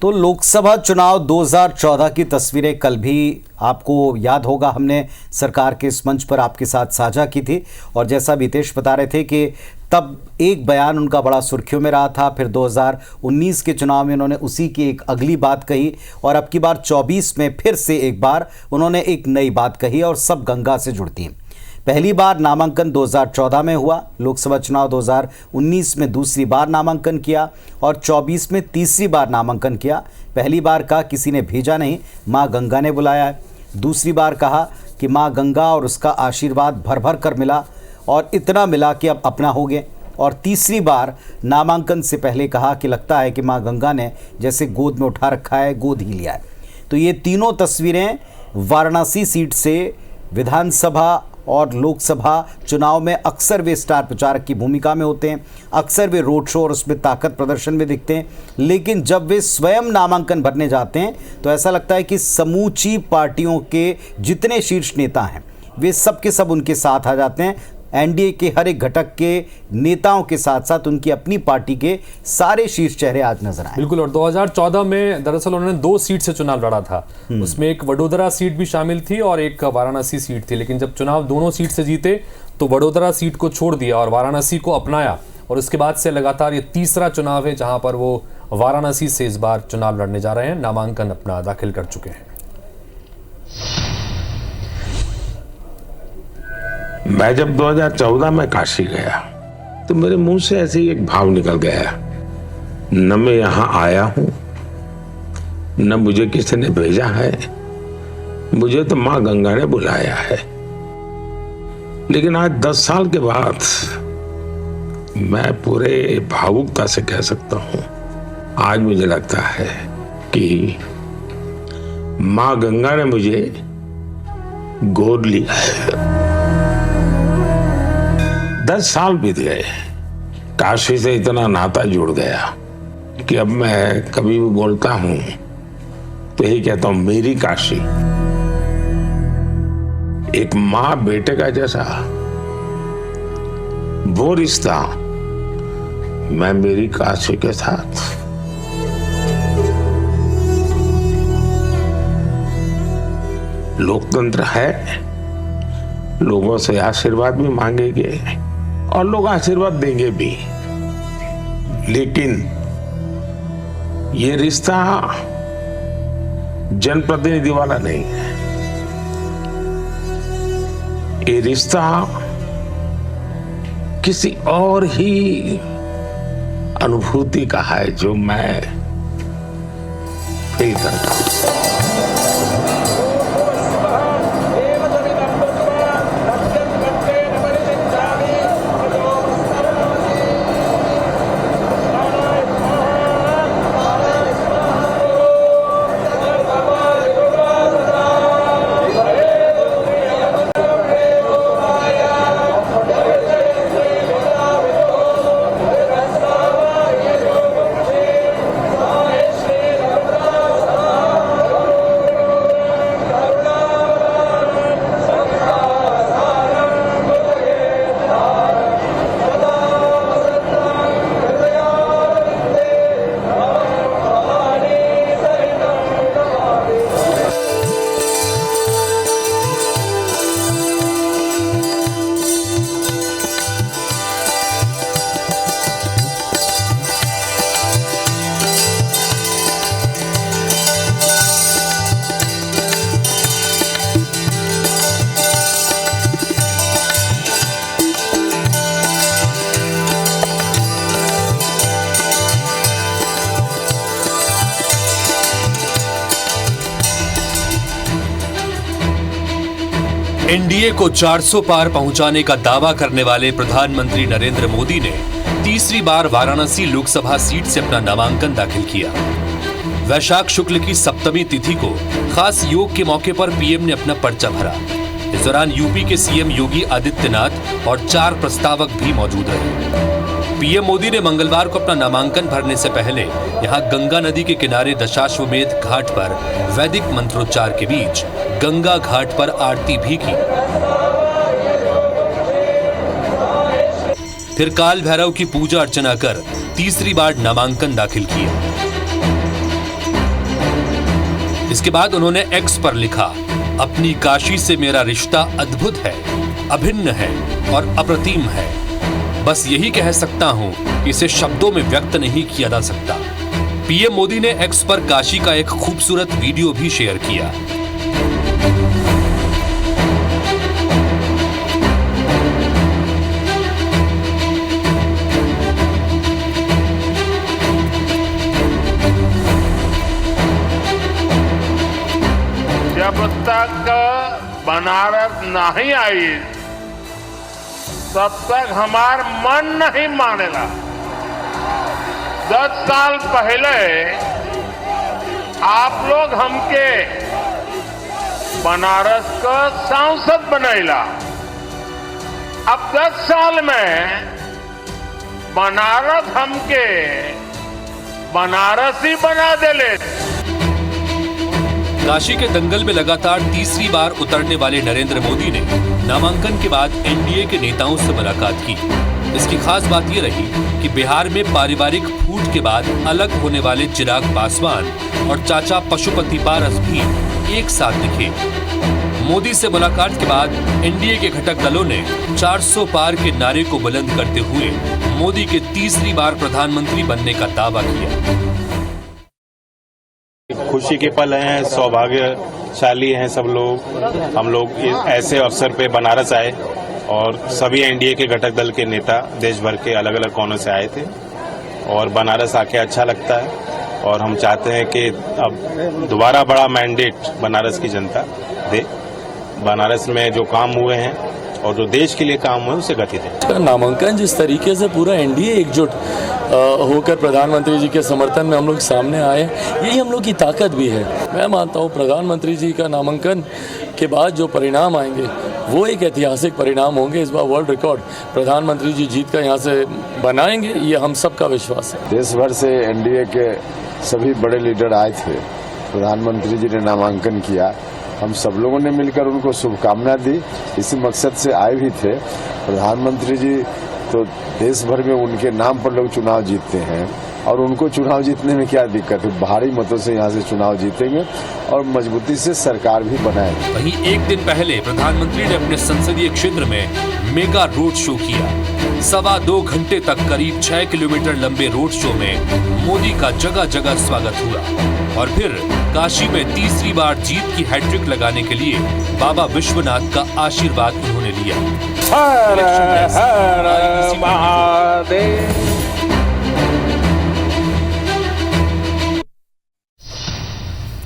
तो लोकसभा चुनाव 2014 की तस्वीरें कल भी आपको याद होगा, हमने सरकार के इस मंच पर आपके साथ साझा की थी। और जैसा बीतेश बता रहे थे कि तब एक बयान उनका बड़ा सुर्खियों में रहा था, फिर 2019 के चुनाव में उन्होंने उसी की एक अगली बात कही, और अब की बार 24 में फिर से एक बार उन्होंने एक नई बात कही, और सब गंगा से जुड़ती हैं। पहली बार नामांकन 2014 में हुआ, लोकसभा चुनाव 2019 में दूसरी बार नामांकन किया, और 24 में तीसरी बार नामांकन किया। पहली बार कहा किसी ने भेजा नहीं, माँ गंगा ने बुलाया है। दूसरी बार कहा कि माँ गंगा और उसका आशीर्वाद भर भर कर मिला, और इतना मिला कि अब अपना हो गए। और तीसरी बार नामांकन से पहले कहा कि लगता है कि माँ गंगा ने जैसे गोद में उठा रखा है, गोद ही लिया है। तो ये तीनों तस्वीरें वाराणसी सीट से विधानसभा और लोकसभा चुनाव में अक्सर वे स्टार प्रचारक की भूमिका में होते हैं, अक्सर वे रोड शो और उसमें ताकत प्रदर्शन में दिखते हैं। लेकिन जब वे स्वयं नामांकन भरने जाते हैं तो ऐसा लगता है कि समूची पार्टियों के जितने शीर्ष नेता हैं वे सब के सब उनके साथ आ जाते हैं। एनडीए के हर एक घटक के नेताओं के साथ साथ उनकी अपनी पार्टी के सारे शीर्ष चेहरे आज नजर आए। बिल्कुल। और 2014 में दरअसल उन्होंने 2 सीट से चुनाव लड़ा था। उसमें एक वडोदरा सीट भी शामिल थी और एक वाराणसी सीट थी। लेकिन जब चुनाव दोनों सीट से जीते तो वडोदरा सीट को छोड़ दिया और वाराणसी को अपनाया, और उसके बाद से लगातार ये तीसरा चुनाव है जहां पर वो वाराणसी से इस बार चुनाव लड़ने जा रहे हैं, नामांकन अपना दाखिल कर चुके हैं। मैं जब 2014 में काशी गया तो मेरे मुंह से ऐसे ही एक भाव निकल गया, न मैं यहां आया हूं, न मुझे किसी ने भेजा है, मुझे तो मां गंगा ने बुलाया है। लेकिन आज 10 साल के बाद मैं पूरे भावुकता से कह सकता हूं, आज मुझे लगता है कि मां गंगा ने मुझे गोद लिया है। 10 साल बीत गए, काशी से इतना नाता जुड़ गया कि अब मैं कभी भी बोलता हूं तो यही कहता हूं, मेरी काशी। एक मां बेटे का जैसा वो रिश्ता मैं मेरी काशी के साथ। लोकतंत्र है, लोगों से आशीर्वाद भी मांगेंगे और लोग आशीर्वाद देंगे भी, लेकिन ये रिश्ता जनप्रतिनिधि वाला नहीं है। ये रिश्ता किसी और ही अनुभूति का है जो मैं फील करता हूं। एनडीए को 400 पार पहुंचाने का दावा करने वाले प्रधानमंत्री नरेंद्र मोदी ने तीसरी बार वाराणसी लोकसभा सीट से अपना नामांकन दाखिल किया। वैशाख शुक्ल की सप्तमी तिथि को खास योग के मौके पर पीएम ने अपना पर्चा भरा। इस दौरान यूपी के सीएम योगी आदित्यनाथ और 4 प्रस्तावक भी मौजूद रहे। पीएम मोदी ने मंगलवार को अपना नामांकन भरने से पहले यहां गंगा नदी के किनारे दशाश्वमेध घाट पर वैदिक मंत्रोच्चार के बीच गंगा घाट पर आरती भी की। फिर काल भैरव की पूजा अर्चना कर तीसरी बार नामांकन दाखिल किया। इसके बाद उन्होंने एक्स पर लिखा, अपनी काशी से मेरा रिश्ता अद्भुत है, अभिन्न है और अप्रतिम है। बस यही कह सकता हूं, इसे शब्दों में व्यक्त नहीं किया जा सकता। पीएम मोदी ने एक्स पर काशी का एक खूबसूरत वीडियो भी शेयर किया। जब तक बनारस नहीं आई तब तक हमार मन नहीं मानेगा। 10 साल पहले आप लोग हमके बनारस का सांसद बनैला। अब 10 साल में बनारस हमके बनारसी बना देले। काशी के दंगल में लगातार तीसरी बार उतरने वाले नरेंद्र मोदी ने नामांकन के बाद एनडीए के नेताओं से मुलाकात की। इसकी खास बात यह रही कि बिहार में पारिवारिक फूट के बाद अलग होने वाले चिराग पासवान और चाचा पशुपति पारस भी एक साथ दिखे। मोदी से मुलाकात के बाद एनडीए के घटक दलों ने 400 पार के नारे को बुलंद करते हुए मोदी के तीसरी बार प्रधानमंत्री बनने का दावा किया। खुशी के पल हैं, सौभाग्यशाली हैं सब लोग। हम लोग ऐसे अवसर पे बनारस आए और सभी एनडीए के घटक दल के नेता देश भर के अलग अलग कोनों से आए थे और बनारस आके अच्छा लगता है और हम चाहते हैं कि अब दोबारा बड़ा मैंडेट बनारस की जनता दे। बनारस में जो काम हुए हैं और जो देश के लिए काम हुए उसे गति दें। नामांकन जिस तरीके से पूरा एनडीए एकजुट होकर प्रधानमंत्री जी के समर्थन में हम लोग सामने आए, यही हम लोग की ताकत भी है। मैं मानता हूँ प्रधानमंत्री जी का नामांकन के बाद जो परिणाम आएंगे वो एक ऐतिहासिक परिणाम होंगे। इस बार वर्ल्ड रिकॉर्ड प्रधानमंत्री जी जीत कर यहाँ से बनाएंगे, ये हम सबका विश्वास है। देश भर से एनडीए के सभी बड़े लीडर आए थे, प्रधानमंत्री जी ने नामांकन किया, हम सब लोगों ने मिलकर उनको शुभकामना दी। इसी मकसद से आए भी थे। प्रधानमंत्री जी तो देश भर में उनके नाम पर लोग चुनाव जीतते हैं और उनको चुनाव जीतने में क्या दिक्कत है। भारी मतों से यहाँ से चुनाव जीतेंगे और मजबूती से सरकार भी बनाएंगे। वहीं एक दिन पहले प्रधानमंत्री ने अपने संसदीय क्षेत्र में मेगा रोड शो किया। 2.25 घंटे तक करीब 6 किलोमीटर लंबे रोड शो में मोदी का जगह जगह स्वागत हुआ और फिर काशी में तीसरी बार जीत की हैट्रिक लगाने के लिए बाबा विश्वनाथ का आशीर्वाद उन्होंने लिया। हर हर महादेव।